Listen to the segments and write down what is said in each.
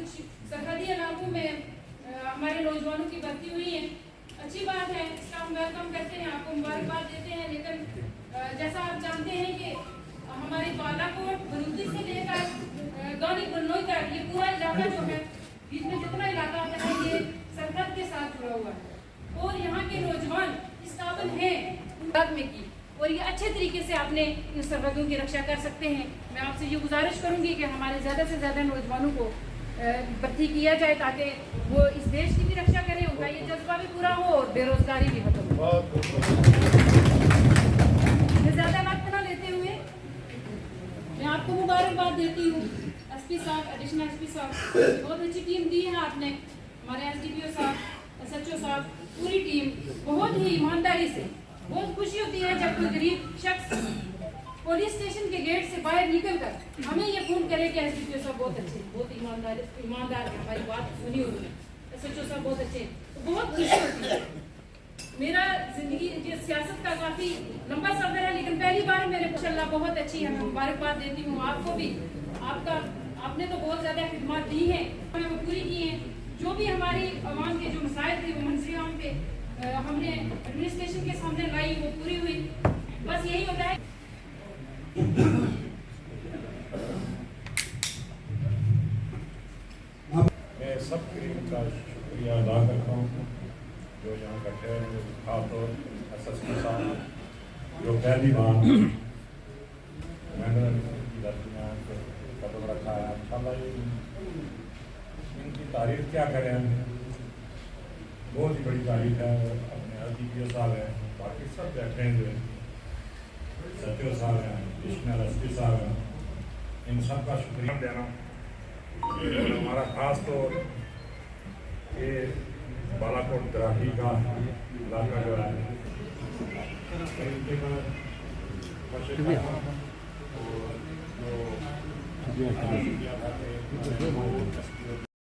कुछ सरहदी इलाकों में हमारे नौजवानों की भर्ती हुई है। अच्छी बात है, इसका हम वेलकम करते हैं, आपको मुबारकबाद देते हैं। लेकिन जैसा आप जानते हैं कि हमारे बालाकोट बरूदी से लेकर गौनी बन्नोई तक ये पूरा इलाका जो है, बीच में जितना इलाका आता है ये सरहद के साथ जुड़ा हुआ है और यहाँ के नौजवान इस काबिल हैं में की और ये अच्छे तरीके से आपने इन सरहदों की रक्षा कर सकते हैं। मैं आपसे ये गुजारिश करूँगी कि हमारे ज़्यादा से ज़्यादा नौजवानों को भर्ती किया जाए ताकि वो इस देश की भी रक्षा करें, उनका ये जज्बा भी पूरा हो और बेरोजगारी भी खत्म हो। ज़्यादा वक्त न लेते हुए मैं आपको मुबारकबाद देती हूँ। एसपी साहब, एडिशनल एसपी साहब, बहुत अच्छी टीम दी है आपने। हमारे एसडीपीओ साहब, एसएचओ साहब, पूरी टीम बहुत ही ईमानदारी से, बहुत खुशी होती है जब कोई गरीब शख्स पुलिस स्टेशन के गेट से बाहर निकलकर हमें ये फोन करे कि एसडीपीओ साहब बहुत अच्छे, बहुत ईमानदार है, हमारी बात सुनी उन्होंने, एसएचओ साहब बहुत अच्छे, तो बहुत खुशी होती है। मेरा जिंदगी ये सियासत का काफी लंबा सफर है, लेकिन पहली बार मेरे माशाल्लाह बहुत अच्छी है। मैं मुबारकबाद देती हूँ आपको भी। आपने तो बहुत ज्यादा खिदमत दी है, हमें वो पूरी की है। जो भी हमारी आवाम के जो मसाइल थे वो मंसूरी आम पे हमने एडमिनिस्ट्रेशन के सामने लाई, वो पूरी हुई। बस यही होता है। मैं सब क्रीम का शुक्रिया अदा करता हूँ जो यहाँ बैठे हैं, खासतौर एसएसपी साहब जो पहली बार मैंने कदम रखा है। इंशाल्लाह इनकी तारीफ क्या करें, हम बहुत ही बड़ी तारीफ है। अपने एसडीपीओ साहब हैं, बाकी सब बैठे हैं, जो सचिव साहब हैं, एडिशनल एसपी साहब हैं, इन सब का शुक्रिया देना। हमारा खास तौर ये बालाकोट तराकी का इलाका जो है,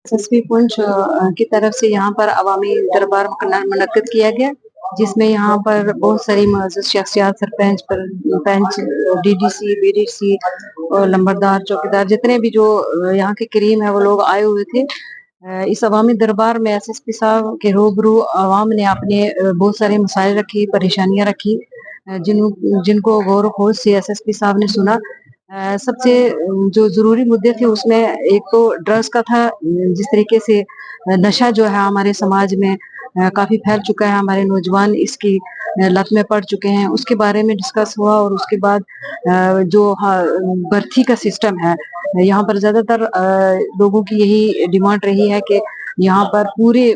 एसएसपी पुंछ की तरफ से यहाँ पर अवामी दरबार मुनक्किद किया गया, जिसमें यहाँ पर बहुत सारी मुअज़्ज़ज़ शख्सियत, सरपंच, डीडीसी, बीडीसी और लंबरदार, चौकीदार, जितने भी जो यहाँ के करीम है वो लोग आए हुए थे। इस अवामी दरबार में एसएसपी साहब के रूबरू अवाम ने अपने बहुत सारे मसाइल रखी, परेशानियां रखी, जिनको गौर खोज से एसएसपी साहब ने सुना। सबसे जो जरूरी मुद्दे थे उसमें एक तो ड्रग्स का था, जिस तरीके से नशा जो है हमारे समाज में काफी फैल चुका है, हमारे नौजवान इसकी लत में पड़ चुके हैं, उसके बारे में डिस्कस हुआ। और उसके बाद जो भर्ती का सिस्टम है, यहाँ पर ज्यादातर लोगों की यही डिमांड रही है कि यहाँ पर पूरे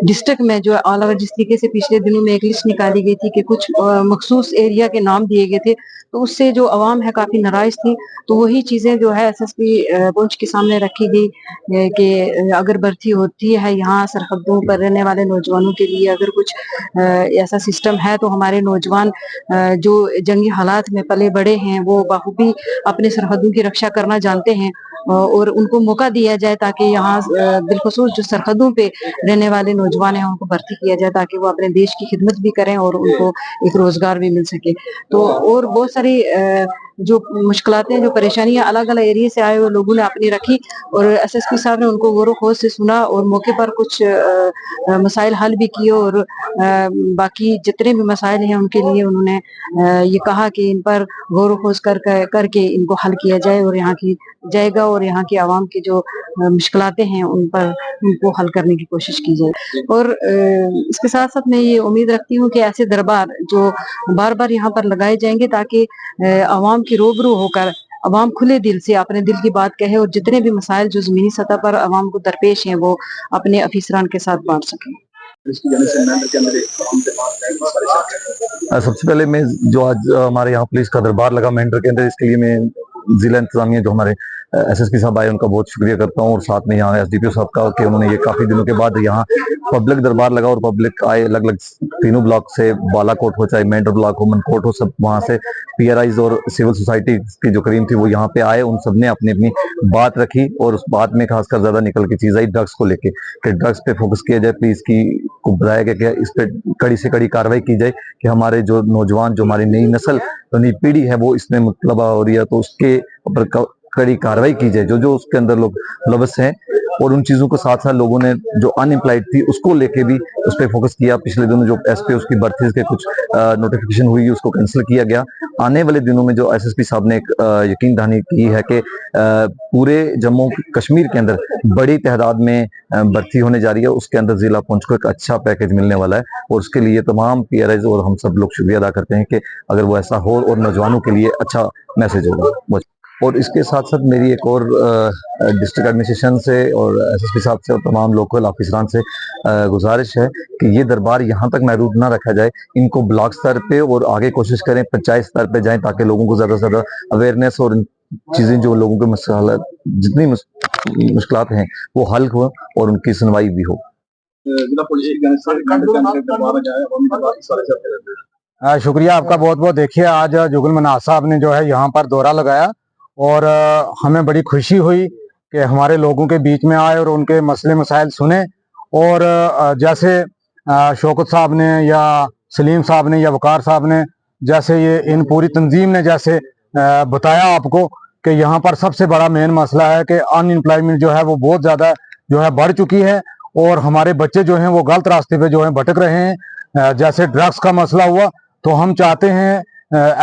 डिस्ट्रिक्ट में जो ऑल ओवर, जिस तरीके से पिछले दिनों में एक लिस्ट निकाली गई थी कि कुछ मखसूस एरिया के नाम दिए गए थे, तो उससे जो अवाम है काफी नाराज थी। तो वही चीजें जो है एसएसपी पुंछ के सामने रखी गई कि अगर भर्ती होती है यहाँ सरहदों पर रहने वाले नौजवानों के लिए, अगर कुछ ऐसा सिस्टम है तो हमारे नौजवान जो जंगी हालात में पले बड़े हैं वो बखूबी अपने सरहदों की रक्षा करना जानते हैं, और उनको मौका दिया जाए ताकि यहाँ बिलखुसूस जो सरहदों पे रहने वाले नौजवान हैं उनको भर्ती किया जाए ताकि वो अपने देश की खिदमत भी करें और उनको एक रोजगार भी मिल सके। तो और बहुत सारी जो मुश्किलातें, जो परेशानियां अलग अलग एरिया से आए हुए लोगों ने अपनी रखी, और एसएसपी साहब ने उनको गौर खोज से सुना और मौके पर कुछ मसाइल हल भी किए, और बाकी जितने भी मसाइल हैं उनके लिए उन्होंने ये कहा कि इन पर गौर खोज करके इनको हल किया जाए और यहाँ की जाएगा, और यहाँ की आवाम की जो मुश्किलातें हैं उन पर उनको हल करने की कोशिश की जाए। और इसके साथ साथ मैं ये उम्मीद रखती हूँ कि ऐसे दरबार जो बार बार यहाँ पर लगाए जाएंगे ताकि आवाम की रूबरू होकर अवाम खुले दिल से अपने दिल की बात कहे और जितने भी मसाइल जो जमीनी सतह पर अवाम को दरपेश हैं वो अपने अफीसरान के साथ बांट सकें। सबसे पहले मैं जो आज हमारे यहाँ पुलिस का दरबार लगा मेंढर के अंदर, इसके लिए मैं जिला इंतजामिया जो हमारे एसएसपी साहब आए उनका बहुत शुक्रिया करता हूँ, और साथ में यहाँ एसडीपीओ साहब का कि उन्होंने ये काफी दिनों के बाद यहाँ पब्लिक दरबार लगा और पब्लिक आए अलग अलग तीनों ब्लॉक से, बालाकोट हो चाहे मेंढर ब्लॉक हो, मनकोट हो, सब वहाँ से पीआरआईज और सिविल सोसाइटी की जो करीम थी वो यहाँ पे आए, उन सब ने अपनी अपनी बात रखी। और उस बात में खासकर ज्यादा निकल की चीज आई ड्रग्स को लेके कि ड्रग्स पे फोकस किया जाए, पुलिस की को बताया गया कि इस पे कड़ी से कड़ी कार्रवाई की जाए कि हमारे जो नौजवान, जो हमारी नई नस्ल, जो नई पीढ़ी है वो इसमें मुतलबा हो रही है, तो उसके ऊपर कड़ी कार्रवाई की जाए, जो जो उसके अंदर लोग मुलव्वस हैं। और उन चीजों के साथ साथ लोगों ने जो अनएम्प्लॉयड थी उसको लेके भी उस पर फोकस किया। पिछले दिनों जो एसपी उसकी भर्ती के कुछ नोटिफिकेशन हुई उसको कैंसिल किया गया। आने वाले दिनों में जो एसएसपी साहब ने एक यकीन दहानी की है कि पूरे जम्मू कश्मीर के अंदर बड़ी तादाद में भर्ती होने जा रही है, उसके अंदर जिला पुंछ को एक अच्छा पैकेज मिलने वाला है। और उसके लिए तमाम पीआरआईज और हम सब लोग शुक्रिया अदा करते हैं कि अगर वो ऐसा हो और नौजवानों के लिए अच्छा मैसेज होगा। और इसके साथ साथ मेरी एक और डिस्ट्रिक्ट एडमिनिस्ट्रेशन से और एसएसपी साहब से और तमाम लोकल ऑफिसरान से गुजारिश है कि ये दरबार यहाँ तक महदूद ना रखा जाए, इनको ब्लॉक स्तर पे और आगे कोशिश करें पंचायत स्तर पे जाएं, ताकि लोगों को ज्यादा से ज्यादा अवेयरनेस और चीजें जो लोगों के मसला जितनी मुश्किलात हैं वो हल हो और उनकी सुनवाई भी हो। शुक्रिया आपका बहुत बहुत। देखिए आज जुगल मनाज साहब ने जो है यहाँ पर दौरा लगाया और हमें बड़ी खुशी हुई कि हमारे लोगों के बीच में आए और उनके मसले मसाइल सुने। और जैसे शौकत साहब ने या सलीम साहब ने या वकार साहब ने जैसे ये इन पूरी तंजीम ने जैसे बताया आपको कि यहाँ पर सबसे बड़ा मेन मसला है कि अनएम्प्लॉयमेंट जो है वो बहुत ज़्यादा जो है बढ़ चुकी है और हमारे बच्चे जो हैं वो गलत रास्ते पे जो है भटक रहे हैं। जैसे ड्रग्स का मसला हुआ तो हम चाहते हैं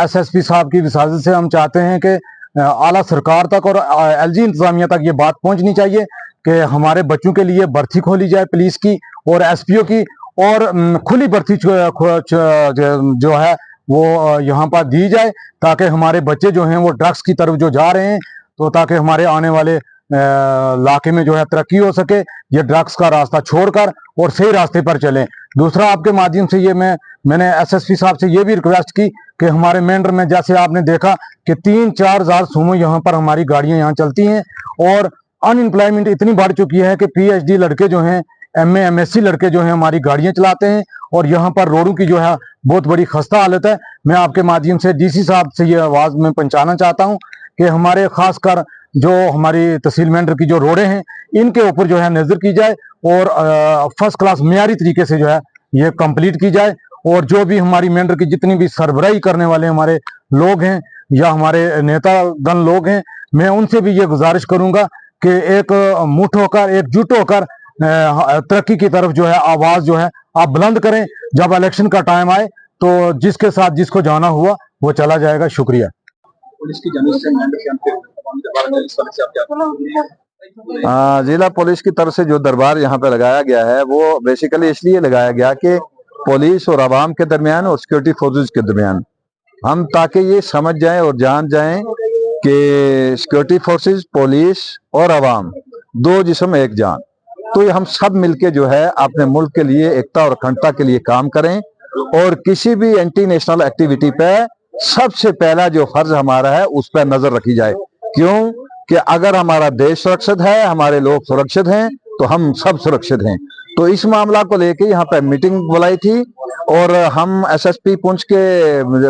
एसएसपी साहब की विसाजत से हम चाहते हैं कि आला सरकार तक और एलजी इंतजामिया तक ये बात पहुंचनी चाहिए कि हमारे बच्चों के लिए भर्ती खोली जाए पुलिस की और एसपीओ की, और खुली भर्ती जो है वो यहाँ पर दी जाए ताकि हमारे बच्चे जो हैं वो ड्रग्स की तरफ जो जा रहे हैं तो ताकि हमारे आने वाले इलाके में जो है तरक्की हो सके, ये ड्रग्स का रास्ता छोड़कर और सही रास्ते पर चलें। दूसरा आपके माध्यम से ये मैंने एसएसपी साहब से ये भी रिक्वेस्ट की कि हमारे मेंढर में जैसे आपने देखा कि 3-4 हज़ार सुमो यहाँ पर हमारी गाड़ियां यहाँ चलती हैं और अनएम्प्लॉयमेंट इतनी बढ़ चुकी है कि पीएचडी लड़के जो हैं एमए एमएससी लड़के जो हैं हमारी गाड़ियां चलाते हैं और यहाँ पर रोडों की जो है बहुत बड़ी खस्ता हालत है। मैं आपके माध्यम से डीसी साहब से ये आवाज में पहुंचाना चाहता हूँ कि हमारे खासकर जो हमारी तहसील मेंढर की जो रोडें हैं इनके ऊपर जो है नजर की जाए और फर्स्ट क्लास मियारी तरीके से जो है ये कंप्लीट की जाए। और जो भी हमारी मेंढर की जितनी भी सरबराही करने वाले हमारे लोग हैं या हमारे नेतागण लोग हैं, मैं उनसे भी ये गुजारिश करूंगा कि एक मुठ होकर एकजुट होकर तरक्की की तरफ जो है आवाज जो है आप बुलंद करें। जब इलेक्शन का टाइम आए तो जिसके साथ जिसको जाना हुआ वो चला जाएगा। शुक्रिया। जिला पुलिस की तरफ से जो दरबार यहाँ पे लगाया गया है वो बेसिकली इसलिए लगाया गया कि पुलिस और आवाम के दरमियान और सिक्योरिटी फोर्सेस के दरमियान हम ताकि ये समझ जाएं और जान जाएं कि सिक्योरिटी फोर्सेस, पुलिस और आवाम दो जिस्म एक जान, तो ये हम सब मिलके जो है अपने मुल्क के लिए एकता और अखंडता के लिए काम करें। और किसी भी एंटी नेशनल एक्टिविटी पे सबसे पहला जो फर्ज हमारा है उस पर नजर रखी जाए। क्यों कि अगर हमारा देश सुरक्षित है, हमारे लोग सुरक्षित हैं तो हम सब सुरक्षित हैं। तो इस मामला को लेके यहाँ पे मीटिंग बुलाई थी और हम एसएसपी पुंछ के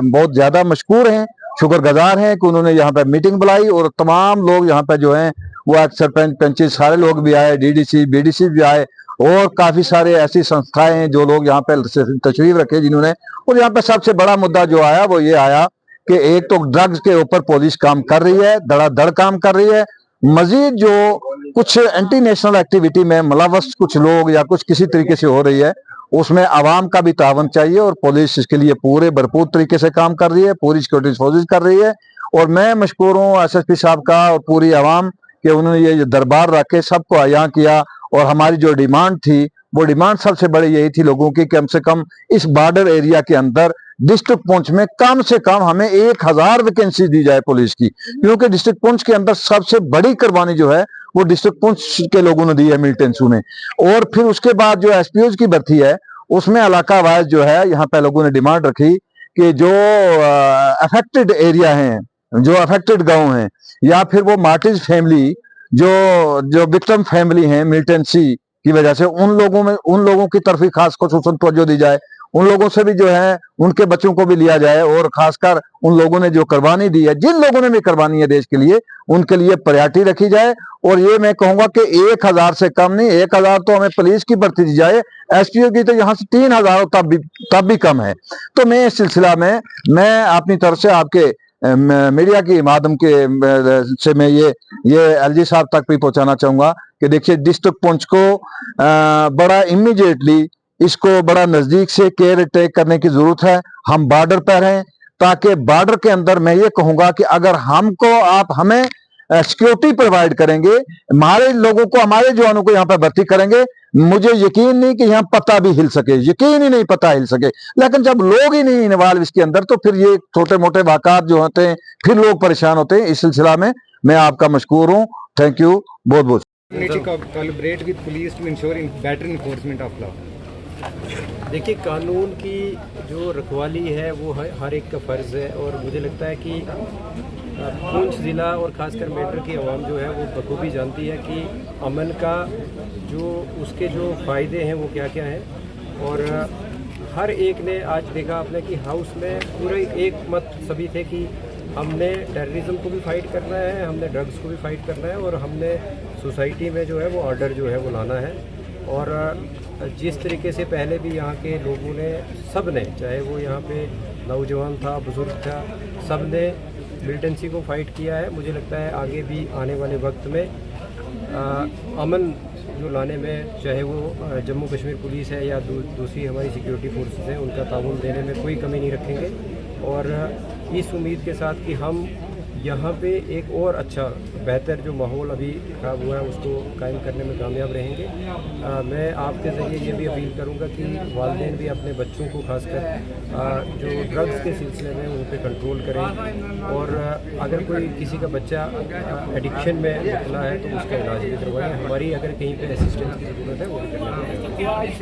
बहुत ज्यादा मशकूर हैं, शुक्रगुजार हैं कि उन्होंने यहाँ पे मीटिंग बुलाई और तमाम लोग यहाँ पे जो हैं वो सरपंच पंच सारे लोग भी आए, डीडीसी बीडीसी भी आए और काफी सारे ऐसी संस्थाएं हैं जो लोग यहाँ पे तशरीफ रखे जिन्होंने। और यहाँ पे सबसे बड़ा मुद्दा जो आया वो ये आया कि एक तो ड्रग्स के ऊपर पुलिस काम कर रही है, धड़ाधड़ काम कर रही है, मजीद जो कुछ एंटी नेशनल एक्टिविटी में मुलव्वस कुछ लोग या कुछ किसी तरीके से हो रही है उसमें आवाम का भी तावन चाहिए और पुलिस इसके लिए पूरे भरपूर तरीके से काम कर रही है, पूरी सिक्योरिटी फोर्सेस कर रही है। और मैं मशकूर हूँ एसएसपी साहब का और पूरी आवाम कि उन्होंने ये दरबार रख के सबको आया किया। और हमारी जो डिमांड थी वो डिमांड सबसे बड़ी यही थी लोगों की, कम से कम इस बॉर्डर एरिया के अंदर डिस्ट्रिक्ट पुंछ में कम से कम हमें 1000 वैकेंसी दी जाए पुलिस की, क्योंकि डिस्ट्रिक्ट पुंछ के अंदर सबसे बड़ी कुर्बानी जो है वो डिस्ट्रिक्ट पुंछ के लोगों ने दी है मिलिटेंसी में। और फिर उसके बाद जो एसपीओ की भर्ती है उसमें इलाका वाइज जो है यहाँ पे लोगों ने डिमांड रखी कि जो अफेक्टेड एरिया हैं, जो अफेक्टेड गांव हैं या फिर वो मार्टिज फैमिली जो विक्टिम फैमिली हैं मिलिटेंसी की वजह से, उन लोगों की तरफ ही खास खुसूसन तवज्जो दी जाए, उन लोगों से भी जो है उनके बच्चों को भी लिया जाए और खासकर उन लोगों ने जो कुर्बानी दी है, जिन लोगों ने भी कुर्बानी है देश के लिए, उनके लिए प्रायोरिटी रखी जाए। और ये मैं कहूंगा कि 1000 से कम नहीं, 1000 तो हमें पुलिस की भर्ती दी जाए, एसपीओ की तो यहाँ से 3000 तब भी कम है। तो मैं इस सिलसिला में मैं अपनी तरफ से आपके मीडिया की माध्यम के से मैं ये एलजी साहब तक भी पहुंचाना चाहूंगा कि देखिए डिस्ट्रिक्ट पुंछ को बड़ा इमीडिएटली इसको बड़ा नजदीक से केयर टेक करने की जरूरत है। हम बॉर्डर पर हैं, ताकि बॉर्डर के अंदर मैं ये कहूंगा कि अगर आप हमें सिक्योरिटी प्रोवाइड करेंगे, हमारे लोगों को, हमारे जवानों को यहाँ पर भर्ती करेंगे, मुझे यकीन नहीं कि यहाँ पता भी हिल सके, यकीन ही नहीं पता हिल सके। लेकिन जब लोग ही नहीं इन्वॉल्व इसके अंदर, तो फिर ये छोटे मोटे वाक़ात जो होते हैं, फिर लोग परेशान होते हैं। इस सिलसिला में मैं आपका मशकूर हूँ। थैंक यू बहुत बहुत। collaborate with police to ensure better enforcement of law। देखिए, कानून की जो रखवाली है वो हर एक का फ़र्ज़ है, और मुझे लगता है कि पुंछ ज़िला और ख़ासकर मेंढर की आवाम जो है वो बखूबी जानती है कि अमन का उसके जो फ़ायदे हैं वो क्या क्या हैं। और हर एक ने आज देखा आपने कि हाउस में पूरे एक मत सभी थे कि हमने टेररिज्म को भी फ़ाइट करना है, हमने ड्रग्स को भी फ़ाइट करना है, और हमने सोसाइटी में जो है वो ऑर्डर जो है वो लाना है। और जिस तरीके से पहले भी यहाँ के लोगों ने, सब ने, चाहे वो यहाँ पे नौजवान था, बुज़ुर्ग था, सब ने मिलिटेंसी को फ़ाइट किया है। मुझे लगता है आगे भी आने वाले वक्त में अमन जो लाने में, चाहे वो जम्मू कश्मीर पुलिस है या दूसरी हमारी सिक्योरिटी फोर्सेस हैं, उनका ताउन देने में कोई कमी नहीं रखेंगे। और इस उम्मीद के साथ कि हम यहाँ पे एक और अच्छा बेहतर जो माहौल अभी ख़राब हुआ है उसको कायम करने में कामयाब रहेंगे। मैं आपके ज़रिए ये भी अपील करूँगा कि वालिदैन भी अपने बच्चों को खासकर जो ड्रग्स के सिलसिले में उन पर कंट्रोल करें, और अगर कोई किसी का बच्चा एडिक्शन में मुबतला है तो उसका इलाज भी करवाएं। हमारी अगर कहीं पे असिस्टेंस की ज़रूरत है वो भी करना पड़ेगा।